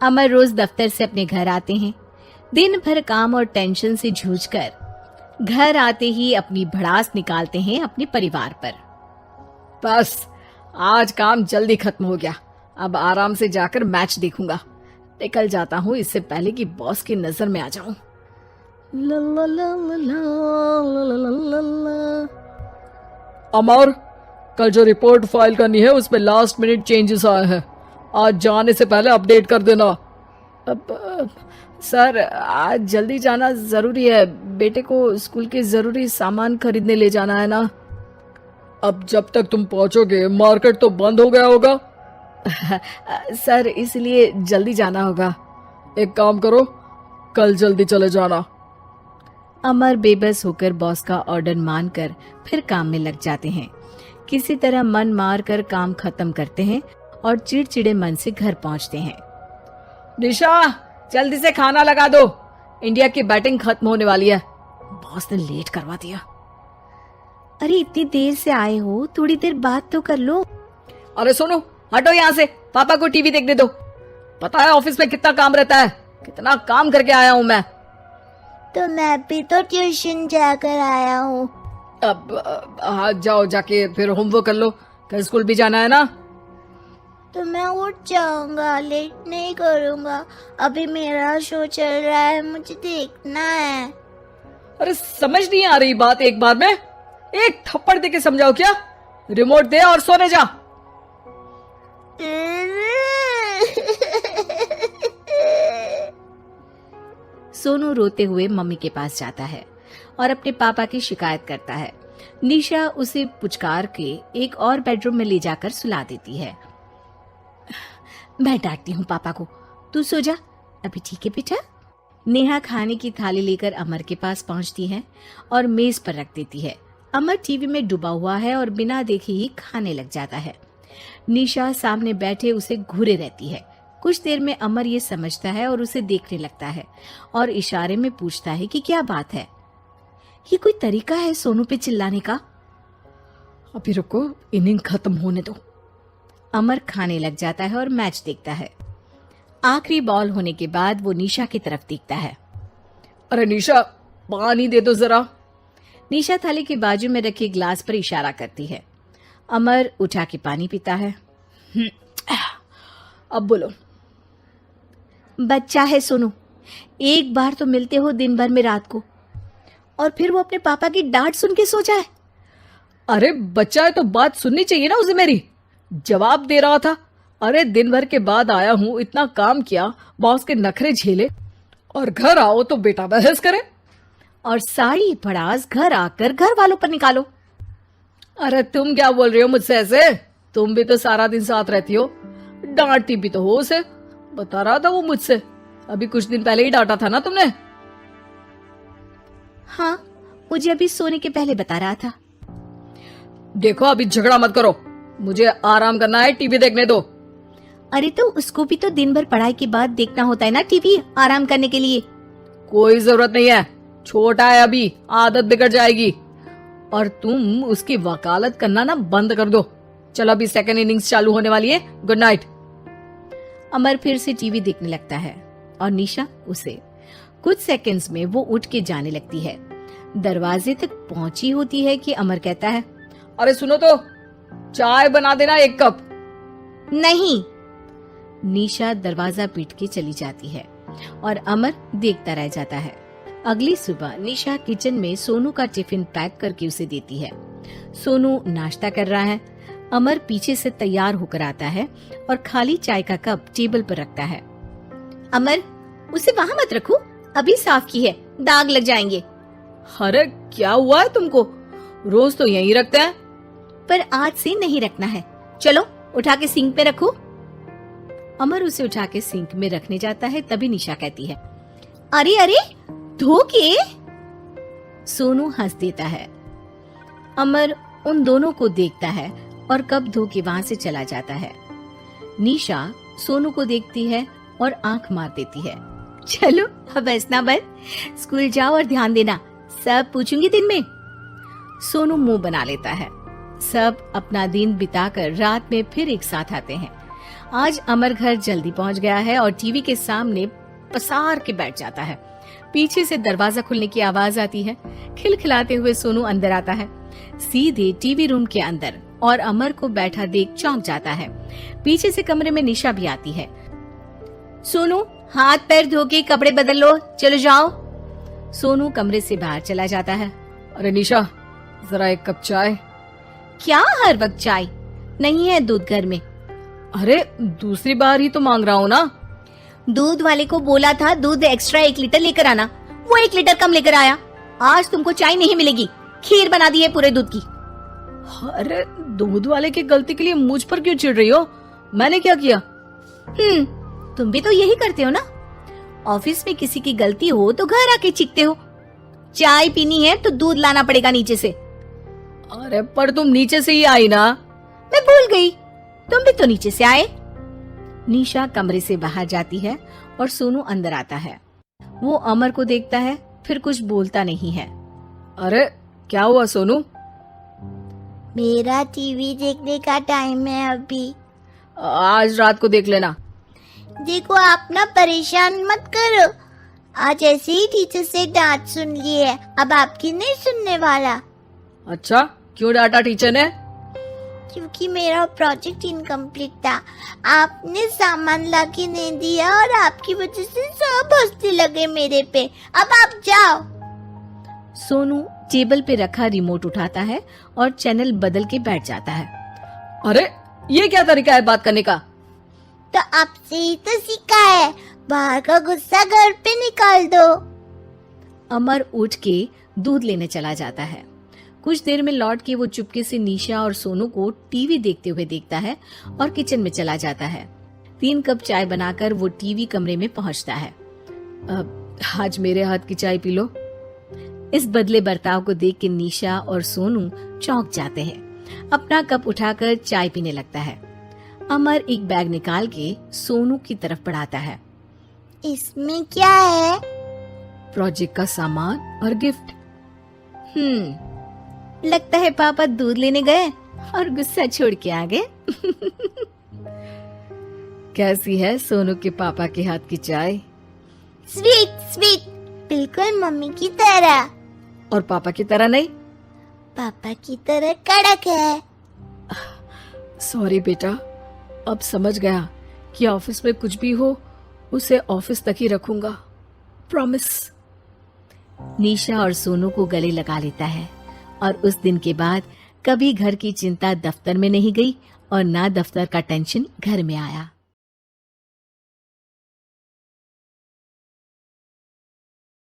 अमर रोज दफ्तर से अपने घर आते हैं। दिन भर काम और टेंशन से जूझकर घर आते ही अपनी भड़ास निकालते हैं अपने परिवार पर। बस आज काम जल्दी खत्म हो गया, अब आराम से जाकर मैच देखूंगा। निकल जाता हूँ इससे पहले कि बॉस की नजर में आ जाऊं। अमर, कल जो रिपोर्ट फाइल करनी है उसमें लास्ट मिनट चेंजेस आए हैं, आज जाने से पहले अपडेट कर देना। सर आज जल्दी जाना जरूरी है, बेटे को स्कूल के जरूरी सामान खरीदने ले जाना है ना। अब जब तक तुम पहुंचोगे मार्केट तो बंद हो गया होगा। सर इसलिए जल्दी जाना होगा। एक काम करो, कल जल्दी चले जाना। अमर बेबस होकर बॉस का ऑर्डर मानकर फिर काम में लग जाते हैं। किसी तरह मन मार कर काम खत्म करते हैं और चिड़चिड़े मन से घर पहुंचते हैं। निशा जल्दी से खाना लगा दो, इंडिया की बैटिंग खत्म होने वाली है। बॉस ने लेट करवा दिया। अरे इतनी देर से आए हो, थोड़ी देर बात तो कर लो। अरे सुनो, हटो यहाँ से, पापा को टीवी देखने दो। पता है ऑफिस में कितना काम रहता है, कितना काम करके आया हूँ मैं। तो मैं भी तो ट्यूशन जाकर आया हूँ। अब हाँ जाओ, जाके फिर होमवर्क कर लो, कल स्कूल भी जाना है ना। तो मैं उठ जाऊंगा, लेट नहीं करूंगा, अभी मेरा शो चल रहा है, मुझे देखना है। अरे समझ नहीं आ रही बात, एक बार में एक थप्पड़ दे के समझाओ क्या। रिमोट दे और सोने जा। सोनू रोते हुए मम्मी के पास जाता है और अपने पापा की शिकायत करता है। निशा उसे पुचकार के एक और बेडरूम में ले जाकर सुला देती है। मैं डांटती हूँ पापा को, तू सो जा अभी, ठीक है बेटा। नेहा खाने की थाली लेकर अमर के पास पहुंचती है और मेज पर रख देती है। अमर टीवी में डूबा हुआ है और बिना देखे ही खाने लग जाता है। निशा सामने बैठे उसे घूरे रहती है। कुछ देर में अमर ये समझता है और उसे देखने लगता है और इशारे में पूछता है कि क्या बात है। ये कोई तरीका है सोनू पे चिल्लाने का? अभी रुको, इनिंग खत्म होने दो। अमर खाने लग जाता है और मैच देखता है। आखिरी बॉल होने के बाद वो निशा की तरफ देखता है। अरे निशा पानी दे दो जरा। निशा थाली के बाजू में रखे ग्लास पर इशारा करती है। अमर उठा के पानी पीता है। अब बोलो। बच्चा है सोनू, एक बार तो मिलते हो दिन भर में रात को, और फिर वो अपने पापा की डांट सुन के सो जाए। अरे बच्चा है तो बात सुननी चाहिए ना उसे मेरी। जवाब दे रहा था। अरे दिन भर के बाद आया हूँ, इतना काम किया, बॉस के नखरे झेले, और घर आओ तो बेटा बहस करे और सारी भड़ास घर आकर घर वालों पर निकालो। अरे तुम क्या बोल रही हो मुझसे ऐसे? तुम भी तो सारा दिन साथ रहती हो, डांटती भी तो हो उसे। बता रहा था वो मुझसे, अभी कुछ दिन पहले ही डांटा था ना तुमने। हाँ, मुझे अभी सोने के पहले बता रहा था। देखो अभी झगड़ा मत करो, मुझे आराम करना है, टीवी देखने दो। अरे तो उसको भी तो दिन भर पढ़ाई के बाद देखना होता है ना टीवी, आराम करने के लिए। कोई जरूरत नहीं है, छोटा है अभी, आदत बिगड़ जाएगी। और तुम उसकी वकालत करना ना बंद कर दो। चलो अभी सेकंड इनिंग्स चालू होने वाली है, गुड नाइट। अमर फिर से टीवी देखने लगता है और निशा उसे। कुछ सेकंड्स में वो उठ के जाने लगती है। दरवाजे तक पहुंची होती है कि अमर कहता है, अरे सुनो तो, चाय बना देना 1 कप। नहीं। निशा दरवाजा पीट के चली जाती है और अमर देखता रह जाता है। अगली सुबह निशा किचन में सोनू का टिफिन पैक करके उसे देती है। सोनू नाश्ता कर रहा है। अमर पीछे से तैयार होकर आता है और खाली चाय का कप टेबल पर रखता है। अमर, उसे वहाँ मत रखो, अभी साफ की है, दाग लग जाएंगे। अरे क्या हुआ है तुमको? रोज तो यहीं रखते हैं। पर आज से नहीं रखना है, चलो उठा के सिंक पे रखो। अमर उसे उठा के सिंक में रखने जाता है, तभी निशा कहती है, अरे अरे धो के। सोनू हंस देता है। अमर उन दोनों को देखता है और कप धो के वहाँ से चला जाता है। निशा सोनू को देखती है और आंख मार देती है। चलो अब हंसना बंद, स्कूल जाओ और ध्यान देना, सब पूछूंगी दिन में। सोनू मुंह बना लेता है। सब अपना दिन बिताकर रात में फिर एक साथ आते हैं। आज अमर घर जल्दी पहुंच गया है और टीवी के सामने पसार के बैठ जाता है। पीछे से दरवाजा खुलने की आवाज आती है। खिलखिलाते हुए सोनू अंदर आता है, सीधे टीवी रूम के अंदर, और अमर को बैठा देख चौंक जाता है। पीछे से कमरे में निशा भी आती है। सोनू, हाथ पैर धो के कपड़े बदल लो, चलो जाओ। सोनू कमरे से बाहर चला जाता है। अरे निशा, जरा एक कप चाय। क्या हर वक्त चाय? नहीं है दूध घर में। अरे दूसरी बार ही तो मांग रहा हूँ ना। दूध वाले को बोला था दूध एक्स्ट्रा 1 लीटर लेकर आना, वो 1 लीटर कम लेकर आया। आज तुमको चाय नहीं मिलेगी, खीर बना दी है पूरे दूध की। अरे दूध वाले की गलती के लिए मुझ पर क्यों चिढ़ रही हो? मैंने क्या किया? तुम भी तो यही करते हो ना। ऑफिस में किसी की गलती हो तो घर आके चीखते हो। चाय पीनी है तो दूध लाना पड़ेगा नीचे से। अरे पर तुम नीचे से ही आई ना। मैं भूल गई, तुम भी तो नीचे से आए। निशा कमरे से बाहर जाती है और सोनू अंदर आता है। वो अमर को देखता है, फिर कुछ बोलता नहीं है। अरे क्या हुआ सोनू? मेरा टीवी देखने का टाइम है अभी। आज रात को देख लेना। देखो आप ना परेशान मत करो। आज ऐसे ही टीचर से डांट सुन ली है, अब आपकी नहीं सुनने वाला। अच्छा, क्यों डांटा टीचर ने? क्योंकि मेरा प्रोजेक्ट इनकम्प्लीट था। आपने सामान लाके नहीं दिया और आपकी वजह से सब हंसने लगे मेरे पे। अब आप जाओ। सोनू टेबल पे रखा रिमोट उठाता है और चैनल बदल के बैठ जाता है। अरे ये क्या तरीका है बात करने का? तो आपसे ही तो सीखा है, बाहर का गुस्सा घर पे निकाल दो। अमर उठ के दूध लेने चला जाता है। कुछ देर में लौट के वो चुपके से निशा और सोनू को टीवी देखते हुए देखता है और किचन में चला जाता है। 3 कप चाय बनाकर वो टीवी कमरे में पहुंचता है। आज मेरे हाथ की चाय पी लो। इस बदले बर्ताव को देख के निशा और सोनू चौंक जाते हैं। अपना कप उठाकर चाय पीने लगता है। अमर एक बैग निकाल के सोनू की तरफ बढ़ाता है। इसमें क्या है? प्रोजेक्ट का सामान और गिफ्ट। लगता है पापा दूध लेने गए और गुस्सा छोड़ के आ गए। कैसी है सोनू के पापा के हाथ की चाय? स्वीट स्वीट, बिल्कुल मम्मी की तरह। और पापा की तरह नहीं? पापा की तरह कड़क है। सॉरी बेटा, अब समझ गया कि ऑफिस में कुछ भी हो उसे ऑफिस तक ही रखूंगा, प्रॉमिस। निशा और सोनू को गले लगा लेता है और उस दिन के बाद कभी घर की चिंता दफ्तर में नहीं गई और ना दफ्तर का टेंशन घर में आया।